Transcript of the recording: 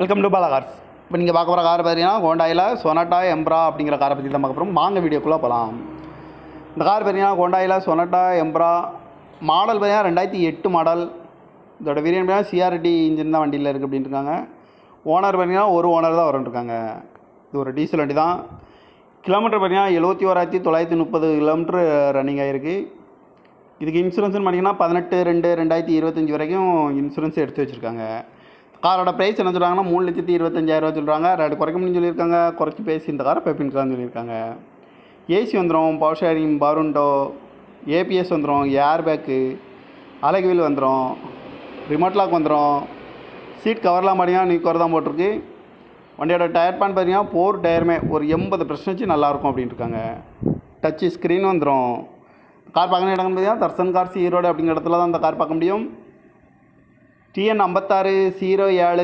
Welcome to Bala cars. இப்போ நீங்கள் பார்க்க போகிற கார் பார்த்தீங்கன்னா ஹோண்டாயில் சொனாட்டா எம்ப்ரா அப்படிங்கிற காரை பற்றி தான் பார்க்க போகிறோம். வாங்க வீடியோக்குள்ளே போகலாம். இந்த கார் பார்த்தீங்கன்னா ஹோண்டாயில் சொனாட்டா எம்ப்ரா மாடல் பார்த்தீங்கன்னா 2008 மாடல். இதோட வேரியன்ட் பார்த்தீங்கன்னா சிஆர்டி இன்ஜின் தான் வண்டியில் இருக்குது அப்படின்ட்டு இருக்காங்க. ஓனர் பார்த்தீங்கன்னா ஒரு ஓனர் தான் வரன்ட்ருக்காங்க. இது ஒரு டீசல் வண்டி தான். கிலோமீட்டர் பார்த்தீங்கன்னா 71,930 கிலோமீட்டர் ரன்னிங் ஆகிருக்கு. இதுக்கு இன்சூரன்ஸ்னு பார்த்தீங்கன்னா 18/2/2025 வரைக்கும் இன்சூரன்ஸ் எடுத்து வச்சுருக்காங்க. காரோட ப்ரைஸ் என்ன சொல்கிறாங்கன்னா 3,25,000 சொல்கிறாங்க. ரேட்டு குறைக்க முடியும்னு சொல்லியிருக்காங்க. குறைச்சி பேசி இந்த காரை பெப்பின்கலாம்னு சொல்லியிருக்காங்க. ஏசி வந்துடும், பவர் ஷேரிங், பவருண்டோ, ஏபிஎஸ் வந்துடும், ஏர் பேக்கு, அலகு வீல் வந்துடும், ரிமோட் லாக் வந்துடும். சீட் கவர்லாம் பார்த்தீங்கன்னா நியூ கவர் தான் போட்டிருக்கு. வண்டியோட டயர் பேன் பார்த்தீங்கன்னா 4 டயருமே ஒரு 80% நல்லாயிருக்கும் அப்படின்ட்டு இருக்காங்க. டச்சு ஸ்க்ரீன் வந்துடும். கார் பார்க்கணும் இடம் பார்த்தீங்கன்னா தர்சன் கார்ஸ் ஈரோடு அப்படிங்கிற இடத்துல தான் அந்த கார் பார்க்க முடியும். TN 5607